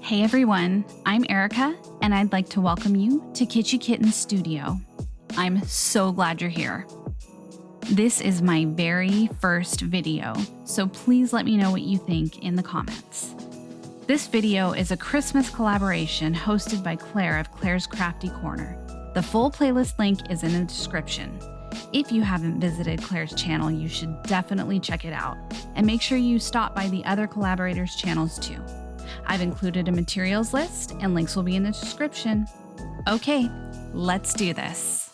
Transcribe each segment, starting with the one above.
Hey everyone, I'm Erica, and I'd like to welcome you to Kitschy Kitten Studio. I'm so glad you're here. This is my very first video, so please let me know what you think in the comments. This video is a Christmas collaboration hosted by Claire of Claire's Crafty Corner. The full playlist link is in the description. If you haven't visited Claire's channel, you should definitely check it out, and make sure you stop by the other collaborators' channels too. I've included a materials list and links will be in the description. Okay, let's do this.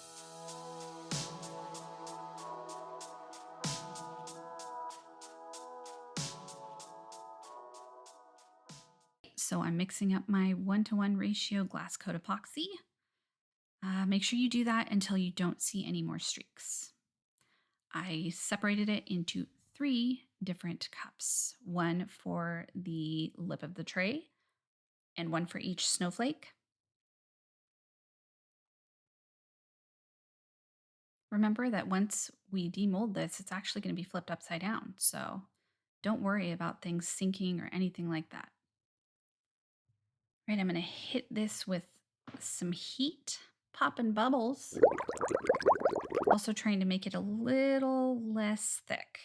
So I'm mixing up my 1:1 ratio glass coat epoxy. Make sure you do that until you don't see any more streaks. I separated it into 3 different cups, one for the lip of the tray and one for each snowflake. Remember that once we demold this, it's actually going to be flipped upside down, so don't worry about things sinking or anything like that. Right, I'm going to hit this with some heat, popping bubbles. Also trying to make it a little less thick.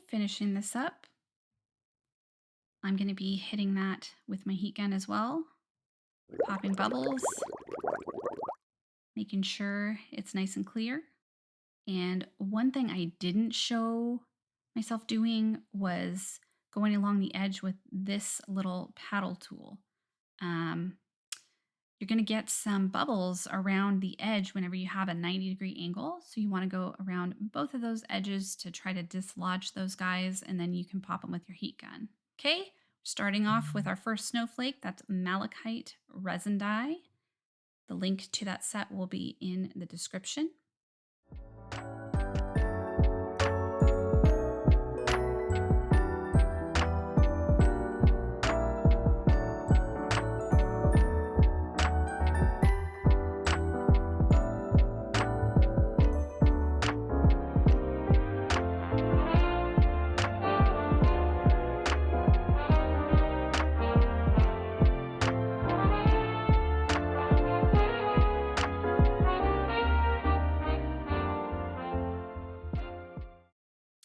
Finishing this up, I'm going to be hitting that with my heat gun as well, popping bubbles, making sure it's nice and clear. And one thing I didn't show myself doing was going along the edge with this little paddle tool. You're going to get some bubbles around the edge whenever you have a 90-degree angle. So you want to go around both of those edges to try to dislodge those guys, and then you can pop them with your heat gun. Okay, starting off with our first snowflake. That's malachite resin dye. The link to that set will be in the description.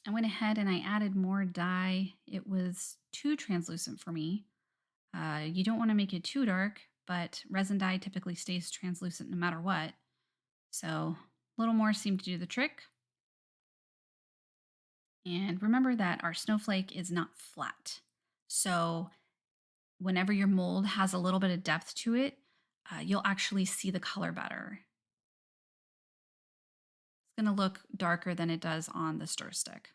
I went ahead and I added more dye. It was too translucent for me. You don't want to make it too dark, but resin dye typically stays translucent no matter what. So a little more seemed to do the trick. And remember that our snowflake is not flat. So whenever your mold has a little bit of depth to it, you'll actually see the color better. It's going to look darker than it does on the stir stick.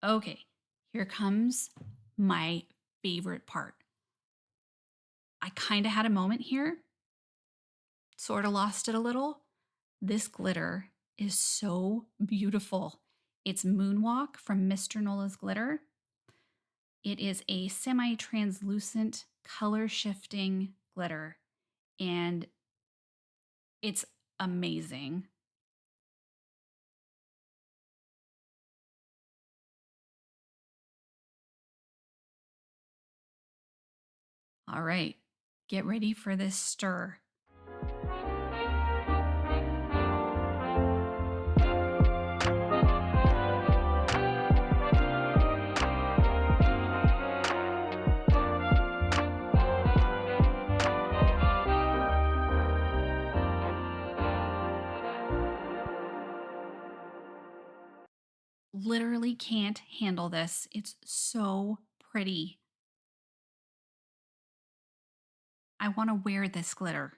Okay, here comes my favorite part. I kind of had a moment here, sort of lost it a little. This glitter is so beautiful. It's Moonwalk from Mr. Nola's Glitter. It is a semi-translucent color shifting glitter, and it's amazing. All right, get ready for this stir. Literally can't handle this. It's so pretty. I want to wear this glitter.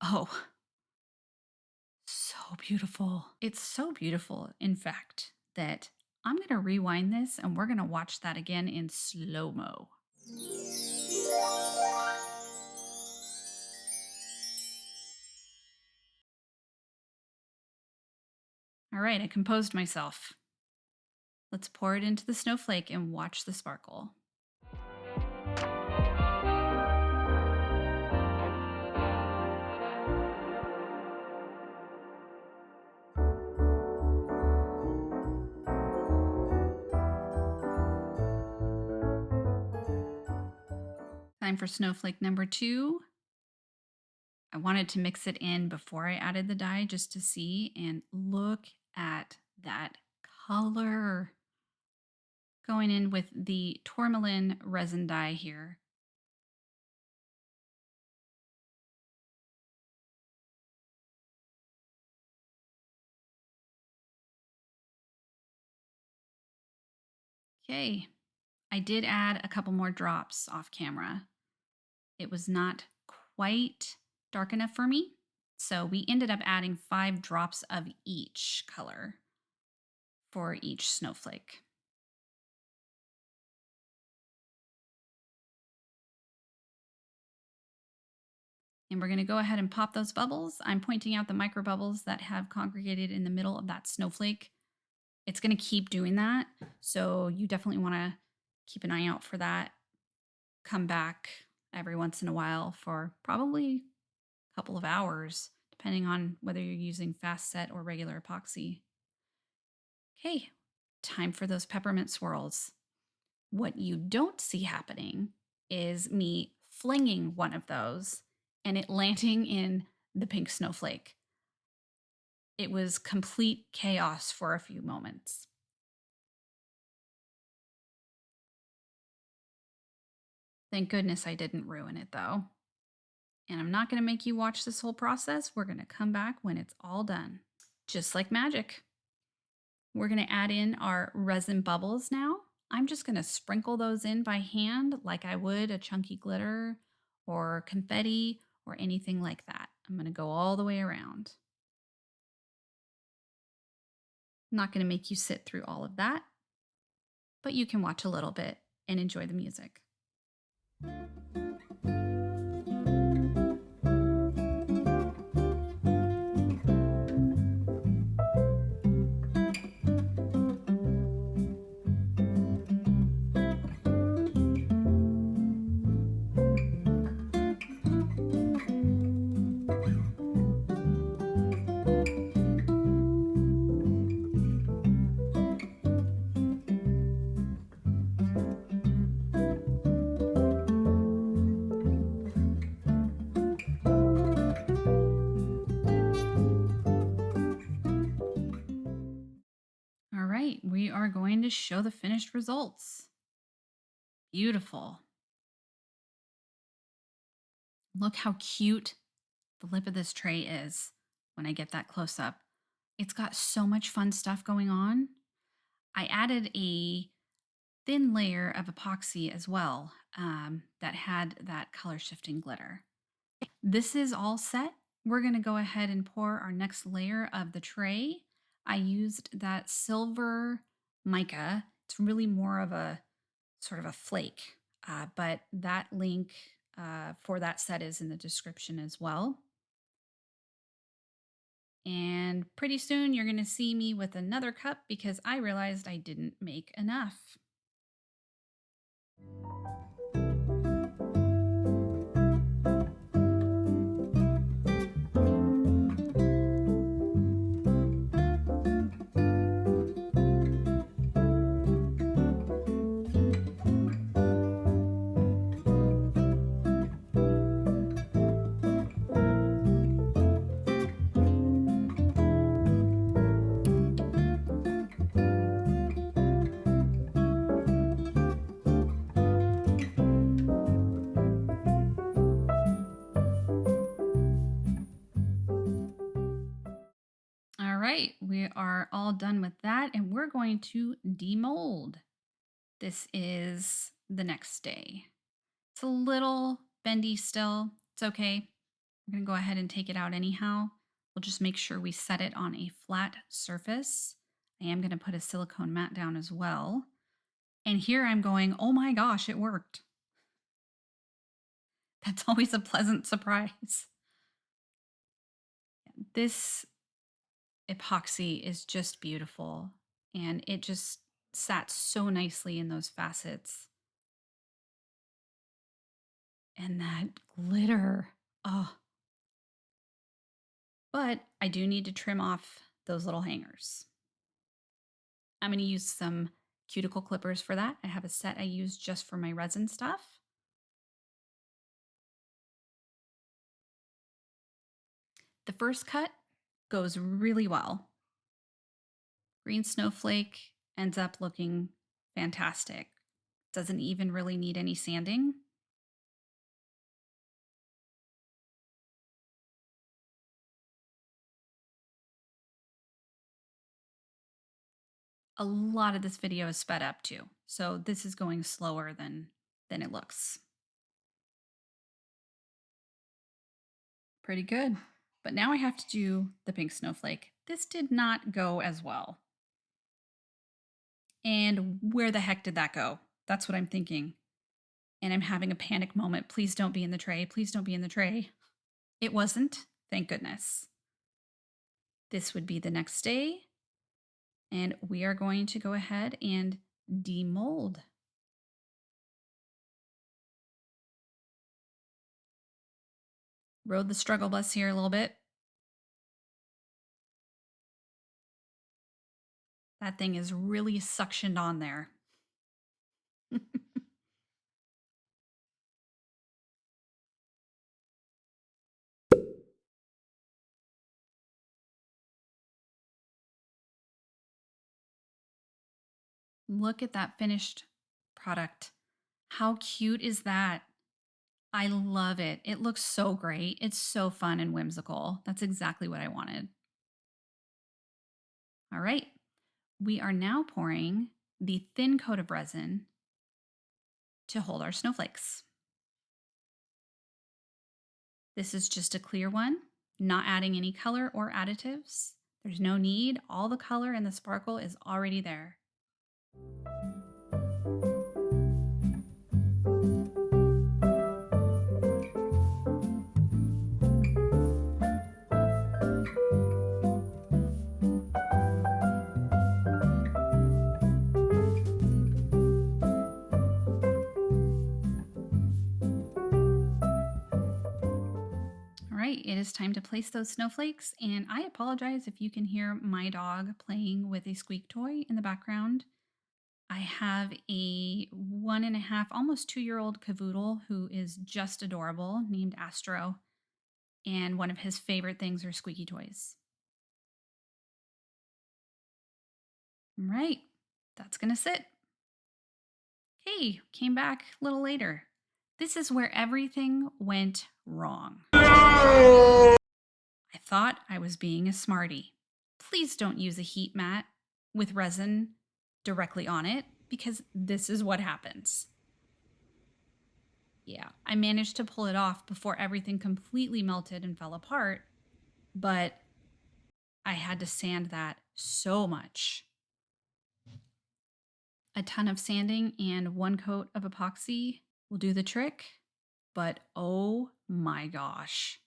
Oh, so beautiful. It's so beautiful, in fact, that I'm going to rewind this and we're going to watch that again in slow-mo. All right, I composed myself. Let's pour it into the snowflake and watch the sparkle. Time for snowflake number 2. I wanted to mix it in before I added the dye just to see, and look at that color. Going in with the tourmaline resin dye here. Okay, I did add a couple more drops off camera. It was not quite dark enough for me, so we ended up adding 5 drops of each color for each snowflake. And we're going to go ahead and pop those bubbles. I'm pointing out the micro bubbles that have congregated in the middle of that snowflake. It's going to keep doing that, so you definitely want to keep an eye out for that. Come back every once in a while for probably a couple of hours, depending on whether you're using fast set or regular epoxy. Okay, time for those peppermint swirls. What you don't see happening is me flinging one of those and it landing in the pink snowflake. It was complete chaos for a few moments. Thank goodness I didn't ruin it though. And I'm not going to make you watch this whole process. We're going to come back when it's all done. Just like magic. We're going to add in our resin bubbles now. I'm just going to sprinkle those in by hand like I would a chunky glitter or confetti or anything like that. I'm going to go all the way around. I'm not going to make you sit through all of that, but you can watch a little bit and enjoy the music. All right, we are going to show the finished results. Beautiful. Look how cute the lip of this tray is when I get that close up. It's got so much fun stuff going on. I added a thin layer of epoxy as well that had that color shifting glitter. This is all set. We're going to go ahead and pour our next layer of the tray. I used that silver mica. It's really more of a sort of a flake, but that link for that set is in the description as well. And pretty soon you're going to see me with another cup because I realized I didn't make enough. All right, we are all done with that and we're going to demold. This is the next day. It's a little bendy still. It's okay. I'm going to go ahead and take it out anyhow. We'll just make sure we set it on a flat surface. I am going to put a silicone mat down as well. And here I'm going, oh my gosh, it worked. That's always a pleasant surprise. This epoxy is just beautiful, and it just sat so nicely in those facets. And that glitter, oh. But I do need to trim off those little hangers. I'm going to use some cuticle clippers for that. I have a set I use just for my resin stuff. The first cut goes really well. Green snowflake ends up looking fantastic. Doesn't even really need any sanding. A lot of this video is sped up too, so this is going slower than it looks. Pretty good. But now I have to do the pink snowflake. This did not go as well. And where the heck did that go? That's what I'm thinking. And I'm having a panic moment. Please don't be in the tray. Please don't be in the tray. It wasn't, thank goodness. This would be the next day. And we are going to go ahead and demold. Rode the struggle bus here a little bit. That thing is really suctioned on there. Look at that finished product. How cute is that? I love it. It looks so great. It's so fun and whimsical. That's exactly what I wanted. All right. We are now pouring the thin coat of resin to hold our snowflakes. This is just a clear one, not adding any color or additives. There's no need. All the color and the sparkle is already there. It is time to place those snowflakes, and I apologize if you can hear my dog playing with a squeak toy in the background. I have a 1.5, almost 2-year-old cavoodle who is just adorable, named Astro, and one of his favorite things are squeaky toys. All right, that's gonna sit. Okay, came back a little later. This is where everything went wrong. I thought I was being a smarty. Please don't use a heat mat with resin directly on it, because this is what happens. Yeah, I managed to pull it off before everything completely melted and fell apart, but I had to sand that so much. A ton of sanding and 1 coat of epoxy will do the trick, but oh my gosh.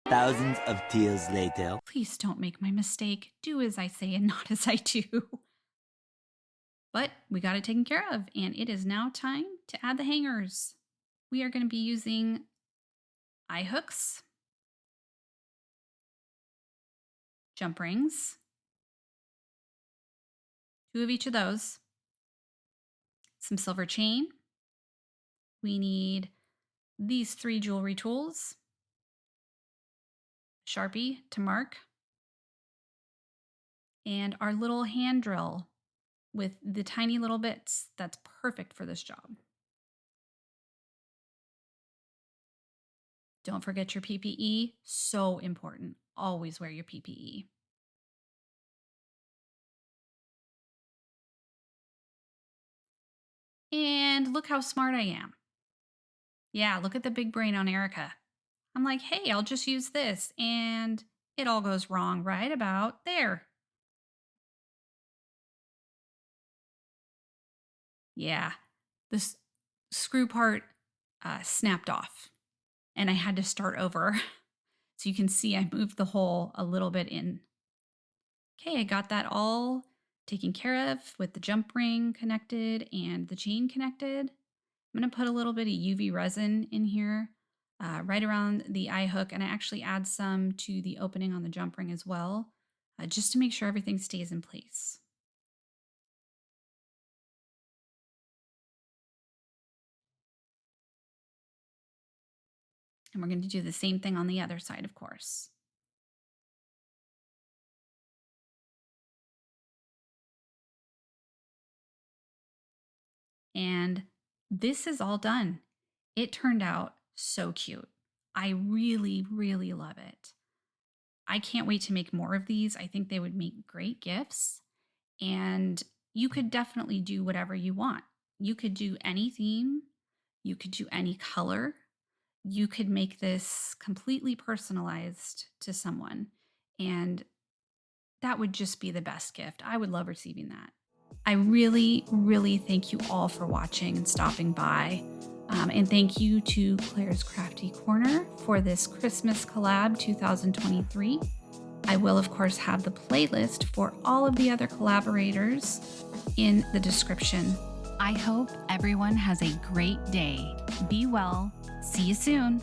Thousands of tears later. Please don't make my mistake. Do as I say and not as I do. But we got it taken care of, and it is now time to add the hangers. We are going to be using eye hooks, jump rings, 2 of each of those, some silver chain. We need these 3 jewelry tools, Sharpie to mark, and our little hand drill with the tiny little bits. That's perfect for this job. Don't forget your PPE, so important. Always wear your PPE. And look how smart I am. Yeah, look at the big brain on Erica. I'm like, hey, I'll just use this. And it all goes wrong right about there. Yeah, this screw part snapped off and I had to start over. So you can see I moved the hole a little bit in. Okay, I got that all taken care of with the jump ring connected and the chain connected. I'm going to put a little bit of UV resin in here right around the eye hook, and I actually add some to the opening on the jump ring as well, just to make sure everything stays in place. And we're going to do the same thing on the other side, of course. And this is all done. It turned out so cute. I really, really love it. I can't wait to make more of these. I think they would make great gifts. And you could definitely do whatever you want. You could do any theme, you could do any color. You could make this completely personalized to someone. And that would just be the best gift. I would love receiving that. I really, really thank you all for watching and stopping by. And thank you to Claire's Crafty Corner for this Christmas collab 2023. I will, of course, have the playlist for all of the other collaborators in the description. I hope everyone has a great day. Be well. See you soon.